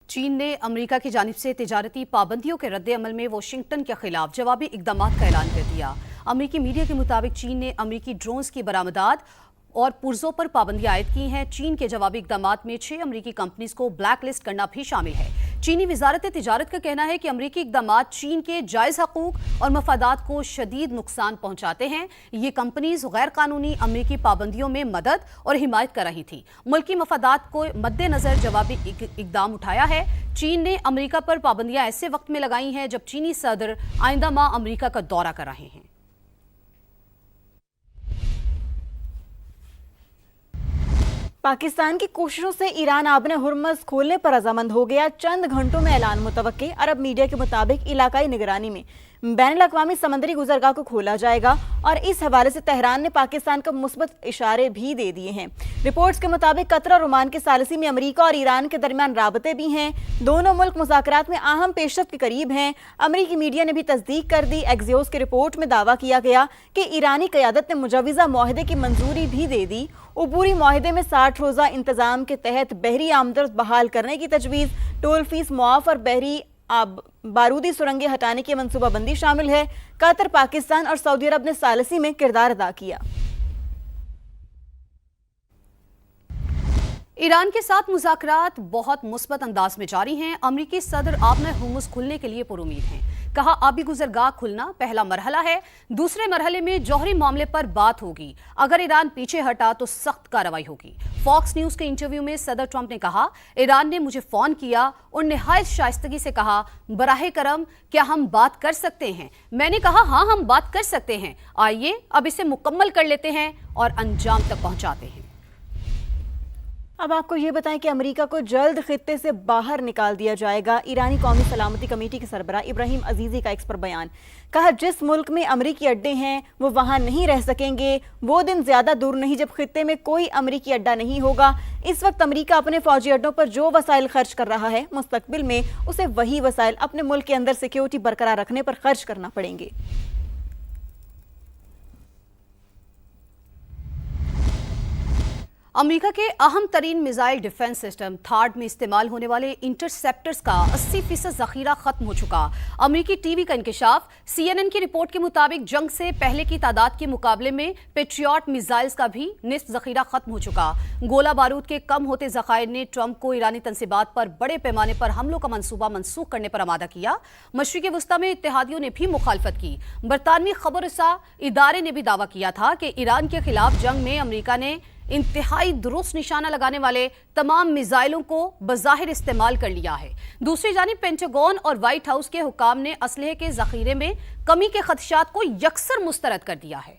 चीन ने अमेरिका की जानिब से तिजारती पाबंदियों के रद्द-ए-अमल में वाशिंगटन के खिलाफ जवाबी इक़दामात का ऐलान कर दिया। अमेरिकी मीडिया के मुताबिक चीन ने अमेरिकी ड्रोन्स की बरामदात और पुर्जों पर पाबंदियां आयद की हैं। चीन के जवाबी इक़दामात में 6 अमेरिकी कंपनीज को ब्लैक लिस्ट करना भी शामिल है। चीनी वजारत तिजारत का कहना है कि अमेरिकी इक़दामात चीन के जायज़ हकूक और मफादात को शदीद नुकसान पहुंचाते हैं। ये कंपनीज गैर कानूनी अमेरिकी पाबंदियों में मदद और हिमायत कर रही थी। मुल्की मफादात को मद्देनजर जवाबी इक़दाम उठाया है। चीन ने अमेरिका पर पाबंदियां ऐसे वक्त में लगाई हैं जब चीनी सदर आइंदा माह अमेरिका का दौरा कर रहे हैं। पाकिस्तान की कोशिशों से ईरान आबने हुर्मज़ खोलने पर रजामंद हो गया। चंद घंटों में ऐलान मुतवक्के। अरब मीडिया के मुताबिक इलाकाई निगरानी में बैनुल-अक़वामी समंदरी गुज़रगाह को खोला जाएगा और इस हवाले से तेहरान ने पाकिस्तान को मुस्बत इशारे भी दे दिए हैं। रिपोर्ट्स के मुताबिक कतर और ओमान के सालिसी में अमेरिका और ईरान के दरमियान राबते भी हैं। दोनों मुल्क मुज़ाकरात में अहम पेशरफ्त के करीब हैं। अमेरिकी मीडिया ने भी तस्दीक कर दी। एक्सियोस की रिपोर्ट में दावा किया गया कि ईरानी क़यादत ने मुजव्वज़ा मुआहदे की मंजूरी भी दे दी। उबूरी मुआहदे में 60 रोज़ा इंतज़ाम के तहत बहरी आमदरफ्त बहाल करने की तजवीज़, टोल फीस मुआफ़ और बहरी बारूदी सुरंगें हटाने की मनसूबाबंदी शामिल है। कतर, पाकिस्तान और सऊदी अरब ने सालिसी में किरदार अदा किया। ईरान के साथ मुज़ाकरात बहुत मुस्बत अंदाज में जारी हैं। अमेरिकी सदर आबने हुर्मुज़ खुलने के लिए पुरुमीद हैं। कहा, आबी गुज़रगाह खुलना पहला मरहला है। दूसरे मरहले में जौहरी मामले पर बात होगी। अगर ईरान पीछे हटा तो सख्त कार्रवाई होगी। फॉक्स न्यूज़ के इंटरव्यू में सदर ट्रंप ने कहा, ईरान ने मुझे फ़ोन किया और निहायत शाइस्तगी से कहा, बराहे करम क्या हम बात कर सकते हैं? मैंने कहा, हाँ हम बात कर सकते हैं। आइए अब इसे मुकम्मल कर लेते हैं और अंजाम तक पहुँचाते हैं। अब आपको ये बताएं कि अमेरिका को जल्द खित्ते से बाहर निकाल दिया जाएगा। ईरानी कौमी सलामती कमेटी के सरबराह इब्राहिम अजीज़ी का एक्स पर बयान। कहा, जिस मुल्क में अमेरिकी अड्डे हैं वो वहाँ नहीं रह सकेंगे। वो दिन ज़्यादा दूर नहीं जब खित्ते में कोई अमेरिकी अड्डा नहीं होगा। इस वक्त अमेरिका अपने फौजी अड्डों पर जो वसाइल खर्च कर रहा है, मुस्तकबिल में उसे वही वसाइल अपने मुल्क के अंदर सिक्योरिटी बरकरार रखने पर खर्च करना पड़ेंगे। अमेरिका के अहम तरीन मिसाइल डिफेंस सिस्टम थार्ड में इस्तेमाल होने वाले इंटरसेप्टर्स का 80% ज़ख़ीरा खत्म हो चुका। अमेरिकी टीवी का इंकशाफ। CNN की रिपोर्ट के मुताबिक जंग से पहले की तादाद के मुकाबले में पेट्रियट मिसाइल्स का भी निस्फ ज़ख़ीरा खत्म हो चुका। गोला बारूद के कम होते ज़खायर ने ट्रंप को ईरानी तनसीबात पर बड़े पैमाने पर हमलों का मंसूबा मनसूख करने पर आमादा किया। मशरिक़ वस्ता में इत्तेहादियों ने भी मुखालफत की। बरतानवी खबर रसा इदारे ने भी दावा किया था कि ईरान के खिलाफ जंग में अमेरिका ने इंतहाई दुरुस्त निशाना लगाने वाले तमाम मिसाइलों को बज़ाहिर इस्तेमाल कर लिया है। दूसरी जानिब पेंटागन और व्हाइट हाउस के हुकाम ने असलहे के ज़ख़ीरे में कमी के खदशात को यकसर मुस्तरद कर दिया है।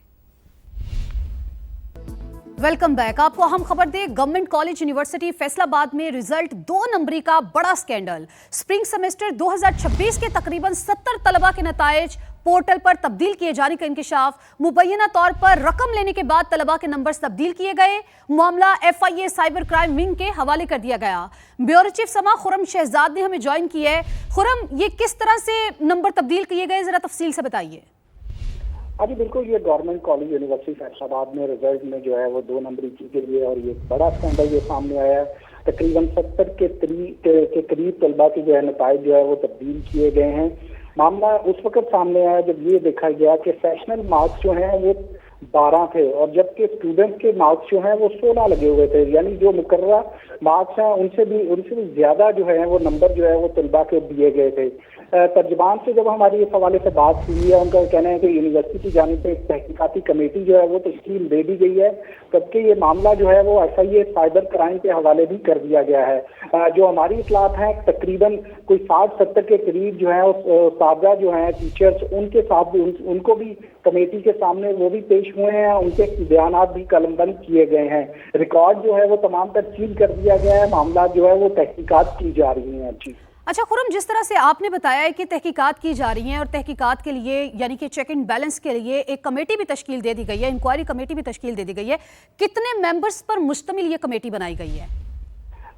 Welcome back. आपको अहम खबर दे, गवर्नमेंट कॉलेज यूनिवर्सिटी फैसलाबाद में रिजल्ट 2 नंबरी का बड़ा स्कैंडल। स्प्रिंग सेमेस्टर 2026 के तकरीबन 70 तलबा के नताइज पोर्टल पर तब्दील किए जाने का इंकशाफ। मुबैना तौर पर रकम लेने के बाद तलबा के नंबर तब्दील किए गए। मामला FIA साइबर क्राइम विंग के हवाले कर दिया गया। ब्यूरो चीफ समा खुरम शहजाद ने हमें ज्वाइन किया है। खुरम, ये किस तरह से नंबर तब्दील किए गए, जरा तफसील से बताइए। जी बिल्कुल, ये गवर्नमेंट कॉलेज यूनिवर्सिटी फैसलाबाद में रिजल्ट में जो है वो 2 नंबरी की गई है और ये बड़ा स्कैंडल ये सामने आया है। तकरीबन 70 के करीब तलबा के जो है नताइज जो है वो तब्दील किए गए हैं। मामला उस वक्त सामने आया जब ये देखा गया कि सेशनल मार्क्स जो हैं वो 12 थे और जबकि स्टूडेंट्स के मार्क्स जो हैं वो 16 लगे हुए थे। यानी जो मुकर्ररा मार्क्स हैं उनसे भी ज़्यादा जो है वो नंबर जो है वो तलबा के दिए गए थे। तर्जमान से जब हमारी इस हवाले से बात हुई है, उनका कहना है कि यूनिवर्सिटी की जानिब से एक तहकीकाती कमेटी जो है वो तश्कील दे दी गई है, जबकि ये मामला जो है वो FIA साइबर क्राइम के हवाले भी कर दिया गया है। जो हमारी इतलात हैं तकरीबन कोई 60-70 के करीब जो है उस्ताद जो हैं टीचर्स, उनके साथ भी उनको भी कमेटी के सामने वो भी पेश हुए हैं। उनके बयानात भी कलमबंद किए गए हैं। रिकॉर्ड जो है वो तमाम तर सील कर दिया गया है। मामला जो है वो तहकीकात की जा रही हैं। जी अच्छा खुरम, जिस तरह से आपने बताया है कि तहकीकात की जा रही हैं और तहकीकात के लिए यानी कि चेक एंड बैलेंस के लिए एक कमेटी भी तश्कील दे दी गई है, इंक्वायरी कमेटी भी तश्कील दे दी गई है, कितने मेंबर्स पर मुश्तमिल ये कमेटी बनाई गई है?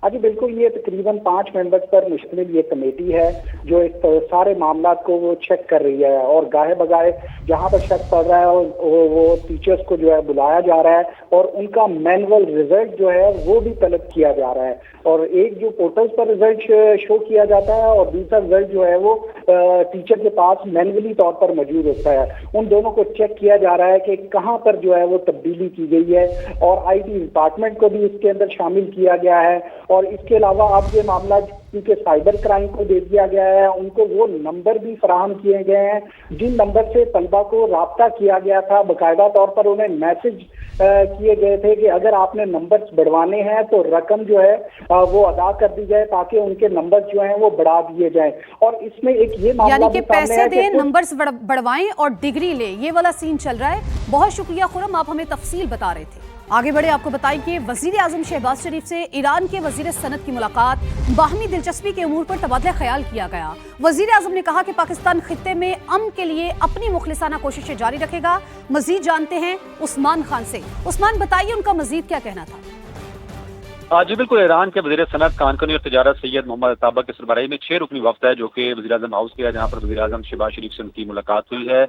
जी बिल्कुल, ये तकरीबन 5 मेंबर्स पर मुश्तमिल ये कमेटी है जो इस सारे मामलात को वो चेक कर रही है, और गाहे बगाहे जहाँ पर शक पड़ रहा है वो टीचर्स को जो है बुलाया जा रहा है और उनका मैनुअल रिजल्ट जो है वो भी तलब किया जा रहा है। और एक जो पोर्टल्स पर रिजल्ट शो किया जाता है और दूसरा रिजल्ट जो है वो टीचर के पास मैनुअली तौर पर मौजूद होता है। उन दोनों को चेक किया जा रहा है कि कहाँ पर जो है वो तब्दीली की गई है, और IT डिपार्टमेंट को भी इसके अंदर शामिल किया गया है। और इसके अलावा अब ये मामला क्योंकि साइबर क्राइम को दे दिया गया है, उनको वो नंबर भी फराहम किए गए हैं जिन नंबर से तलबा को राब्ता किया गया था। बाकायदा तौर पर उन्हें मैसेज किए गए थे कि अगर आपने नंबर्स बढ़वाने हैं तो रकम जो है वो अदा कर दी जाए ताकि उनके नंबर्स जो हैं वो बढ़ा दिए जाएं। और इसमें एक ये मामला यानी कि भी सामने पैसे है दें, कि नंबर्स बढ़वाएं और डिग्री ले, ये वाला सीन चल रहा है। बहुत शुक्रिया खुरम, आप हमें तफसील बता रहे थे। आगे बढ़े, आपको बताएं कि वजीर आजम शहबाज शरीफ से ईरान के वजीर सनत की मुलाकात, बाहमी दिलचस्पी के उमूर पर तबादला ख्याल किया गया। वजीर आजम ने कहा कि पाकिस्तान खित्ते में अमन के लिए अपनी मुखलिसाना कोशिशें जारी रखेगा। मजीद जानते हैं उस्मान खान से। उस्मान, बताइए उनका मजीद क्या कहना था। जी बिल्कुल, ईरान के वज़ीर सनत कानूनी और तिजारत सैयद मोहम्मद अताबा के सरबराही में 6 रुकनी वफ्द है जो कि वज़ीर आज़म हाउस के है, जहाँ पर वज़ीर आज़म शहबाज शरीफ से उनकी मुलाकात हुई है।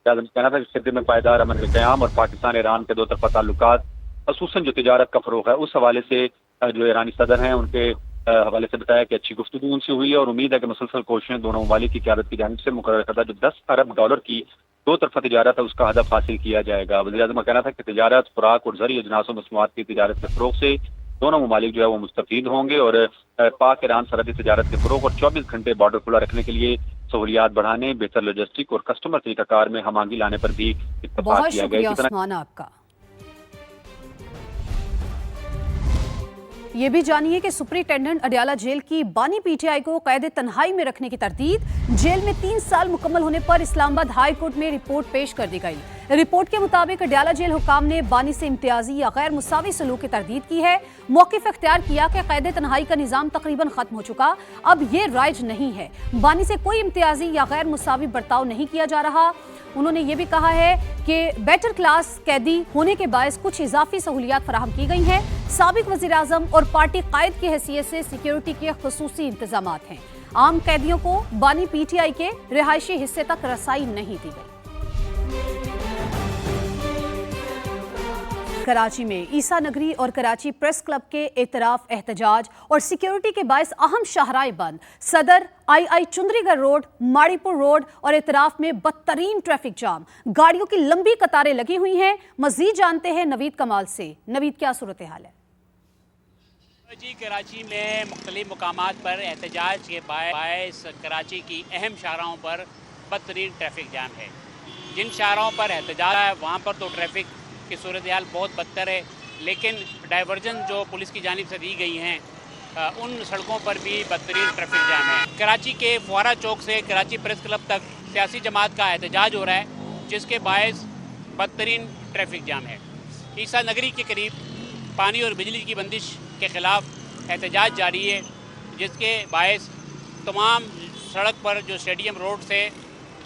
आज़म कहना था कि खित्ते में पायदार अमन का क़याम और पाकिस्तान ईरान के 2 तरफ़ा ताल्लुकात, ख़ुसूसन जो तिजारत का फ़रोग़ है, उस हवाले से जो ईरानी सदर हैं उनके हवाले से बताया कि अच्छी गुफ्तगू उनसे हुई है और उम्मीद है कि मुसलसल कोशिशें दोनों ममालिक की क़यादत की जानिब से मुकर्रर करदा जो $10 अरब की 2 तरफ़ा तिजारत है उसका हदफ हासिल किया जाएगा। वज़ीर आज़म का कहना था कि तिजारत, खुराक और ज़रूरी अजनास व मसनूआत की तिजारत के फ़रोग़ से दोनों ममालिक जो है वो मुस्तफ़ीद होंगे और पाक ईरान सरहदी तिजारत के फ़रोग़ और 24 घंटे बॉर्डर खुला रखने के लिए सहूलियात बढ़ाने, बेहतर लॉजिस्टिक और कस्टमर तरीक़ाकार में हम-आहंगी लाने पर भी इत्तफ़ाक़ किया गया। बहुत शुक्रिया आपका। ये भी जानिए कि सुपरिटेंडेंट अडयाला जेल की बानी PTI को कैद तन्हाई में रखने की तरदीद। जेल में 3 साल मुकम्मल होने पर इस्लामाबाद हाई कोर्ट में रिपोर्ट पेश कर दी गई। रिपोर्ट के मुताबिक अडयाला जेल हुकाम ने बानी से इम्तियाजी या गैर मुसावी सलूक की तरदीद की है। मौक़िफ़ इख्तियार किया कि कैद तन्हाई का निज़ाम तकरीबन ख़त्म हो चुका, अब ये राइज नहीं है। बानी से कोई इम्तियाजी या गैर मुसावी बर्ताव नहीं किया जा रहा। उन्होंने ये भी कहा है कि बेटर क्लास कैदी होने के बायस कुछ इजाफी सहूलियात फराहम की गई हैं। साबिक वज़ीर आज़म और पार्टी कायद की हैसियत से सिक्योरिटी के खुसूसी इंतजामात हैं। आम कैदियों को बानी PTI के रिहायशी हिस्से तक रसाई नहीं दी गई। कराची में ईसा नगरी और कराची प्रेस क्लब के एतराफ एहतजाज और सिक्योरिटी के बायस अहम शाहराएं बंद। Saddar, II Chundrigarh road, Maripur road और एतराफ में बदतरीन ट्रैफिक जाम, गाड़ियों की लंबी कतारें लगी हुई हैं। मजीद जानते हैं नवीद कमाल से। नवीद, क्या सूरत हाल है? जी, कराची में मुख्तलिफ मुकामात पर एहतजाज के बायस कराची की अहम शाहराहों पर बदतरीन ट्रैफिक जाम है। जिन शाहराहों पर एहतजाज है वहाँ पर तो ट्रैफिक की सूरत हाल बहुत बदतर है, लेकिन डाइवर्जन जो पुलिस की जानिब से दी गई हैं उन सड़कों पर भी बदतरीन ट्रैफिक जाम है। कराची के फुआरा चौक से कराची प्रेस क्लब तक सियासी जमात का एहतजाज हो रहा है, जिसके बायस बदतरीन ट्रैफिक जाम है। ईसा नगरी के करीब पानी और बिजली की बंदिश के ख़िलाफ़ एहतजाज जारी है, जिसके बायस तमाम सड़क पर जो स्टेडियम रोड से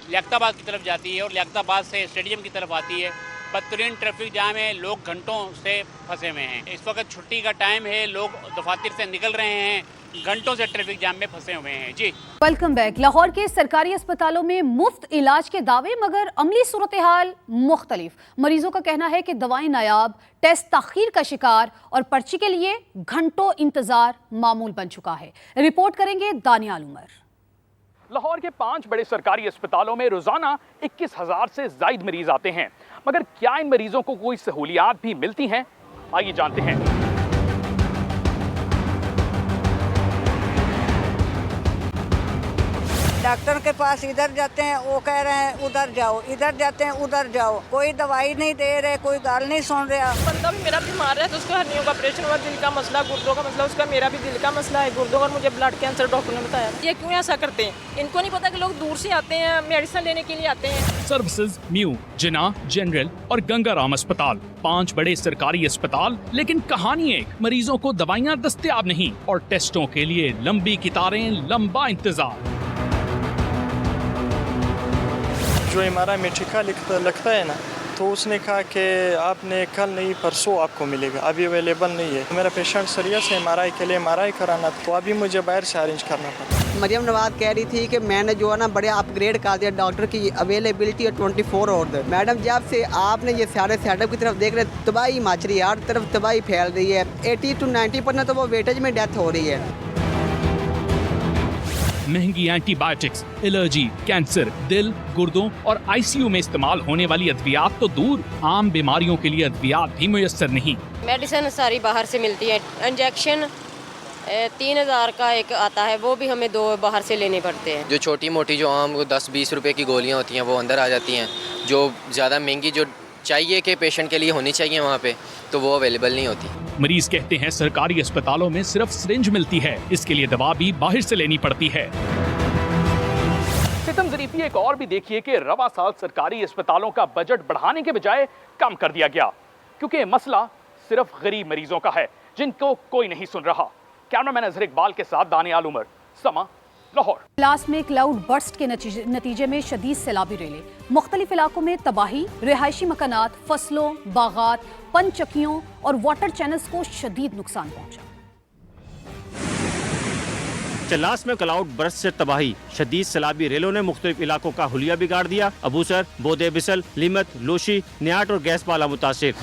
लियाकताबाद की तरफ जाती है और लियाकताबाद से स्टेडियम की तरफ आती है, बदतरीन ट्रैफिक जाम है। लोग घंटों से फंसे हुए हैं। इस वक्त छुट्टी का टाइम है, लोग दफातर से निकल रहे हैं, घंटों से ट्रैफिक जाम में फंसे हुए हैं। जी, वेलकम बैक। लाहौर के सरकारी अस्पतालों में मुफ्त इलाज के दावे, मगर अमली सूरत हाल मुख्तलिफ। मरीजों का कहना है कि दवाएं नायाब, टेस्ट ताखीर का शिकार और पर्ची के लिए घंटों इंतजार मामूल बन चुका है। रिपोर्ट करेंगे दानियाल उमर। लाहौर के 5 बड़े सरकारी अस्पतालों में रोजाना 21,000 से जायद मरीज आते हैं, मगर क्या इन मरीजों को कोई सहूलियात भी मिलती हैं? आइए जानते हैं। डॉक्टर के पास इधर जाते हैं, वो कह रहे हैं उधर जाओ, इधर जाते हैं उधर जाओ, कोई दवाई नहीं दे रहे, कोई गाल नहीं सुन रहा। बंदा भी मेरा बीमार है तो उसको हर्नियों का ऑपरेशन हुआ, दिल का मसला, गुर्दों का मसला, उसका मेरा भी दिल का मसला है, गुर्दों का, मुझे ब्लड कैंसर डॉक्टर ने बताया। ये क्यों ऐसा करते हैं? इनको नहीं पता कि लोग दूर से आते हैं, मेडिसिन लेने के लिए आते हैं। सर्विसेज न्यू, जिना, जनरल और गंगाराम अस्पताल, 5 बड़े सरकारी अस्पताल, लेकिन कहानी एक, मरीजों को दवाइयाँ दस्तयाब नहीं और टेस्टों के लिए लंबी कतारें, लंबा इंतजार। जो हमारा में ठेका लगता है ना, तो उसने कहा कि आपने कल नहीं परसों आपको मिलेगा, अभी अवेलेबल नहीं है। मेरा पेशेंट सीरियस है, MRI के लिए MRI कराना, तो अभी मुझे बाहर से अरेंज करना पड़ा। मरियम नवाज कह रही थी कि मैंने जो है ना बड़े अपग्रेड कर दिया, डॉक्टर की अवेलेबिलिटी है 24 आवर। मैडम जब से आपने ये सारे सेटअप की तरफ देख रहे, तबाही मच रही है, हर तरफ तबाही फैल रही है। 80 to 90% तो वो वेटेज में डेथ हो रही है। महंगी एंटीबायोटिक्स, एलर्जी, कैंसर, दिल, गुर्दों और ICU में इस्तेमाल होने वाली अद्वियात तो दूर, आम बीमारियों के लिए अद्वियात भी मुयस्सर नहीं। मेडिसिन सारी बाहर से मिलती है। इंजेक्शन 3000 का एक आता है, वो भी हमें 2 बाहर से लेने पड़ते हैं। जो छोटी मोटी जो आम 10-20 रुपए की गोलियां होती हैं वो अंदर आ जाती हैं। जो ज़्यादा महंगी जो चाहिए कि पेशेंट के लिए होनी चाहिए वहाँ पे, तो वो अवेलेबल नहीं होती। मरीज कहते हैं सरकारी अस्पतालों में सिर्फ सिरिंज मिलती है, इसके लिए दवा भी बाहर से लेनी पड़ती है। सितम ज़रीफ़ी एक और भी देखिए कि रवा साल सरकारी अस्पतालों का बजट बढ़ाने के बजाय कम कर दिया गया, क्योंकि मसला सिर्फ गरीब मरीजों का है जिनको कोई नहीं सुन रहा। कैमरामैन अजहर इकबाल के साथ दानियाल उमर, समा, लाहौर। इजलास में क्लाउड बर्स्ट के नतीजे में शदीद सैलाबी रेले, मुख्तलिफ इलाकों में तबाही, रिहायशी मकानात, फसलों, बागात, पनचक्कियों और वाटर चैनल्स को शदीद नुकसान पहुंचा। चलास में क्लाउड बर्स्ट से तबाही, शदीद सैलाबी रेलों ने मुख्तलिफ इलाकों का हुलिया बिगाड़ दिया। अबूसर, बोदे बिसल, लीमत, लोशी, न्याट और गैस पाला मुतासिर।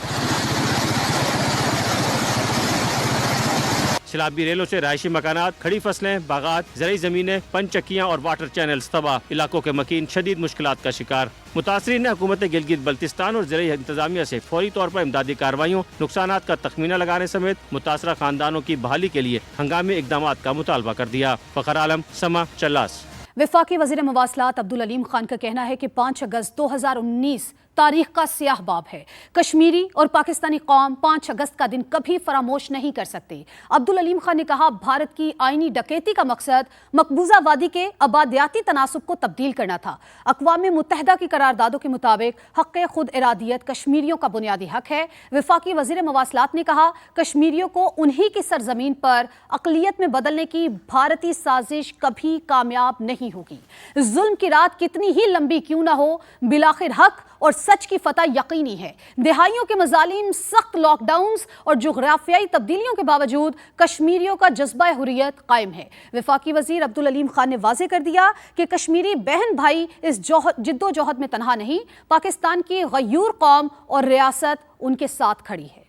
सैलाबी रेलों से रहायशी मकानात, खड़ी फसलें, बागात, ज़रूरी ज़मीनें, पनचक्कियाँ और वाटर चैनल्स तबाह, इलाकों के मकीन शदीद मुश्किलात का शिकार। मुतासरीन ने हुकूमत गिलगित बल्तिस्तान और ज़रूरी इंतजामिया से फौरी तौर पर इमदादी कार्रवाइयों, नुकसानात का तखमीना लगाने समेत मुतासरा खानदानों की बहाली के लिए हंगामी इकदामात का मुतालबा कर दिया। फ़खर आलम, समा, चल्लास। वफाकी वज़ीर मवासलात अब्दुल अलीम खान का कहना है कि 5 अगस्त 2019 तारीख का स्याह बाब है। कश्मीरी और पाकिस्तानी कौम 5 अगस्त का दिन कभी फरामोश नहीं कर सकते। अब्दुल अलीम खान ने कहा, भारत की आईनी डकैती का मकसद मकबूजा वादी के आबादियाती तनासुब को तब्दील करना था। अक़वाम मुत्तहिदा की करारदादों के मुताबिक हक़ खुद इरादियत कश्मीरियों का बुनियादी हक है। वफाकी वज़ीर मवासलात ने कहा, कश्मीरियों को उन्हीं की सरजमीन पर अक़लियत में बदलने की भारतीय साजिश कभी कामयाब नहीं होगी। जुल्म की रात कितनी ही लंबी क्यों ना हो, बिलाखिर हक और सच की फतह यकीनी है। दिहाइयों के मजालिम, सख्त लॉकडाउन्स और जुग्राफियाई तब्दीलियों के बावजूद कश्मीरियों का जज्बा हुर्रियत कायम है। वफाकी वज़ीर अब्दुल अलीम खान ने वाज़ेह कर दिया कि कश्मीरी बहन भाई इस जिद्दोजहद में तनहा नहीं, पाकिस्तान की गयूर कौम और रियासत उनके साथ खड़ी है।